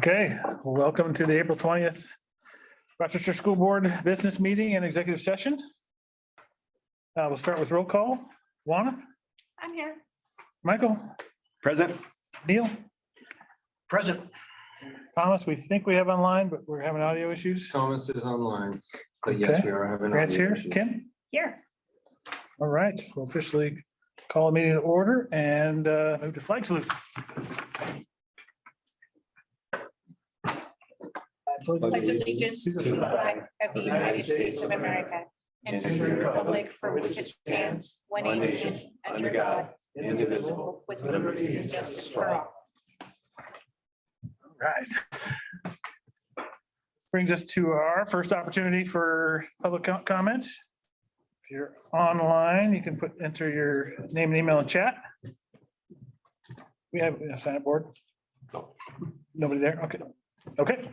Okay, well, welcome to the April 20th Rochester School Board Business Meeting and Executive Session. We'll start with roll call. Juana, I'm here. Michael, Present. Neil, Present. Thomas, we think we have online, but we're having audio issues. Thomas is online, but yes, Okay. we are having. Grant's audio here. issues. Kim? Here. All right, we'll officially call a meeting to order and move to flag salute. Pledge allegiance to the flag of the United States of America and to the republic for which it stands, one nation, under God, indivisible, with liberty and justice for all. Right. Brings us to our first opportunity for public comment. If you're online, you can enter your name and email in chat. We have a sign up board. Nobody there? Okay. Okay.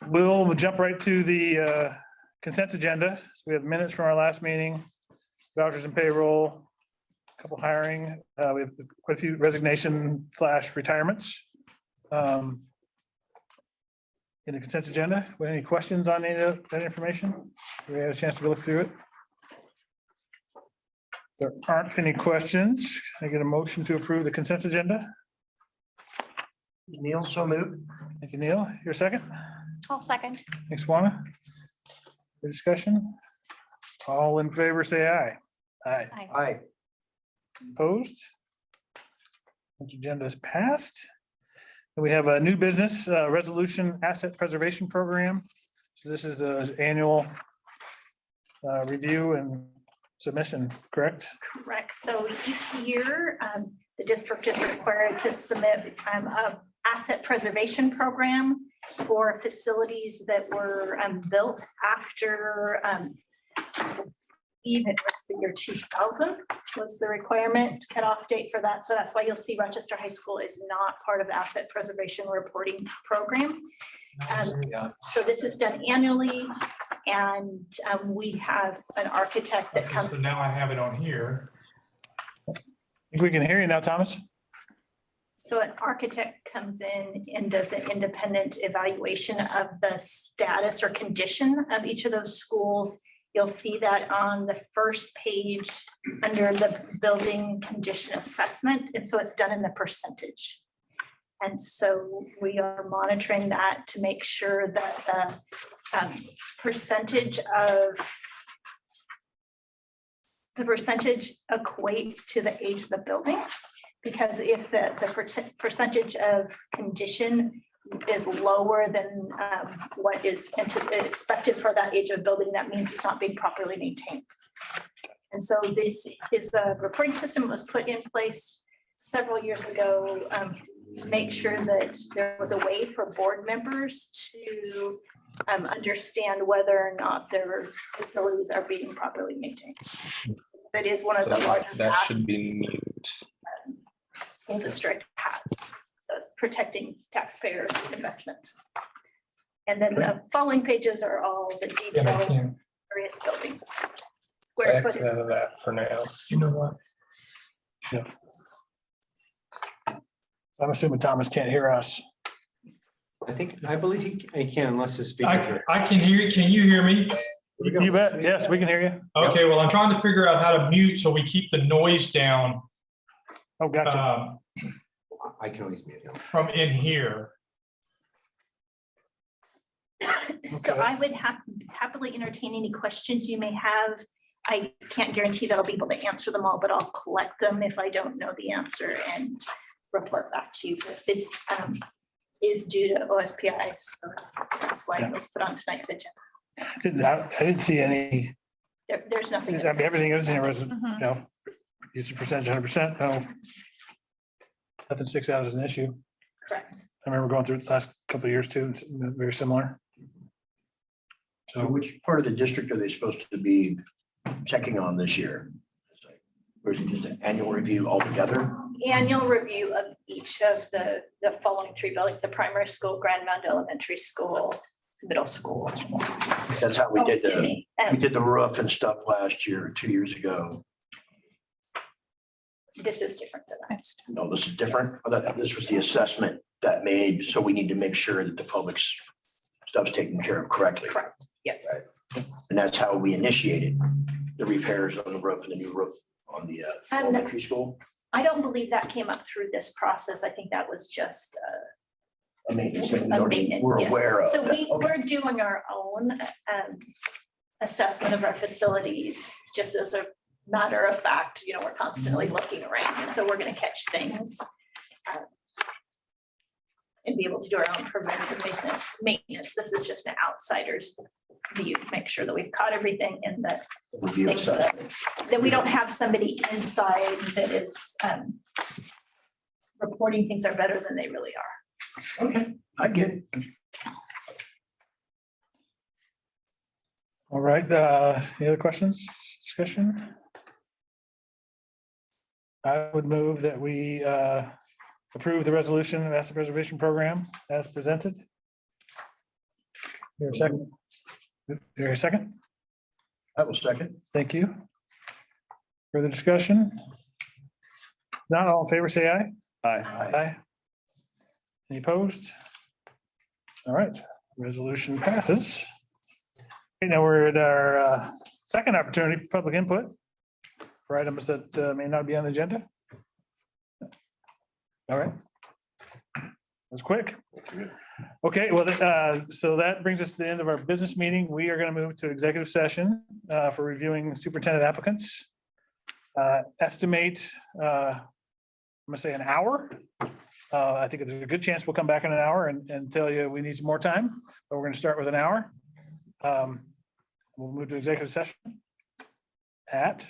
We'll jump right to the consent agenda. So we have minutes from our last meeting, vouchers and payroll, a couple hiring. We have quite a few resignation / retirements. In the consent agenda, any questions on any of that information? We had a chance to look through it. There aren't any questions. I get a motion to approve the consent agenda. Neil, so moved. Thank you, Neil. Your second? I'll second. Thanks, Juana. For discussion? All in favor, say aye. Aye. Aye. Opposed? Consent agenda is passed. And we have a new business resolution asset preservation program. So this is an annual review and submission, correct? Correct. So each year, the district is required to submit a asset preservation program for facilities that were built after even was the year 2000 was the requirement cutoff date for that. So that's why you'll see Rochester High School is not part of the asset preservation reporting program. So this is done annually, and we have an architect that So comes. now I have it on here. I think we can hear you now, Thomas. So an architect comes in and does an independent evaluation of the status or condition of each of those schools. You'll see that on the first page under the building condition assessment. And so it's done in the percentage. And so we are monitoring that to make sure that the percentage equates to the age of the building. Because if the percentage of condition is lower than what is expected for that age of building, that means it's not being properly maintained. And so this is a reporting system that was put in place several years ago to make sure that there was a way for board members to understand whether or not their facilities are being properly maintained. It is one of the largest That assets should be mute. school district has, so protecting taxpayers' investment. And then the following pages are all the Yeah, I detailed can. various buildings. So Square exit footage. out of that for now. You know what? I'm assuming Thomas can't hear us. I believe he can unless his speakers are. I can hear you. Can you hear me? You bet. Yes, we can hear you. Okay, well, I'm trying to figure out how to mute so we keep the noise down Oh, gotcha. I can always mute him. from in here. So I would happily entertain any questions you may have. I can't guarantee that I'll be able to answer them all, but I'll collect them if I don't know the answer and report back to you. But this is due to OSPI, so that's why it was put on tonight's agenda. I didn't see any, There's nothing. I mean, everything is in there was, Mhm. use the percentage 100%. No, nothing sticks out as an issue. Correct. I remember going through it the last couple of years too, it's very similar. So So which part of the district are they supposed to be checking on this year? Or is it just an annual review altogether? Annual review of each of the following three buildings: the primary school, Grand Mound Elementary School, middle school. That's how we Oh, did excuse me. we did the roof and stuff last year, 2 years ago. This is different than that. No, this is different. I thought this was the assessment that made, so we need to make sure that the public's stuff's taken care of correctly. Correct, yes. And that's how we initiated the repairs on the roof and the new roof on the elementary school. I don't believe that came up through this process. I think that was just I mean, a maintenance. we're Yes. aware of. So that. Okay. we're doing our own assessment of our facilities, just as a matter of fact, you know, we're constantly looking around, and so we're gonna catch things. And be able to do our own preventive maintenance. This is just an outsider's view, to make sure that we've caught everything in the Review things assessment. that we don't have somebody inside that is reporting things are better than they really are. Okay, I get it. All right, any other questions, discussion? I would move that we approve the resolution of asset preservation program as presented. Here a second. Here a second. I will second. Thank you. Further discussion? Not all in favor, say aye. Aye. Aye. Any opposed? All right, resolution passes. Okay, now we're at our second opportunity for public input for items that may not be on the agenda. All right. That's quick. Okay, well, so that brings us to the end of our business meeting. We are going to move to executive session for reviewing superintendent applicants. Estimate, I'm gonna say an hour. I think there's a good chance we'll come back in an hour and tell you we need some more time, but we're gonna start with an hour. We'll move to executive session at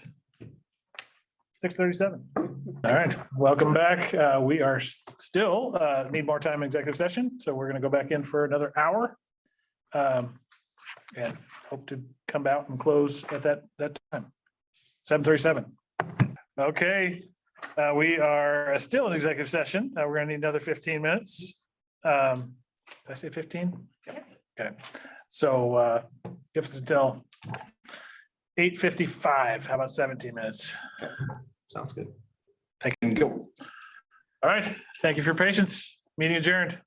6:37. All right, welcome back. We are still need more time in executive session, so we're gonna go back in for another hour. And hope to come out and close at that time, 7:37. Okay, we are still in executive session. We're gonna need another 15 minutes. Did I say 15? Okay, so give us until 8:55. How about 17 minutes? Sounds good. Thank you. All right, thank you for your patience. Meeting adjourned.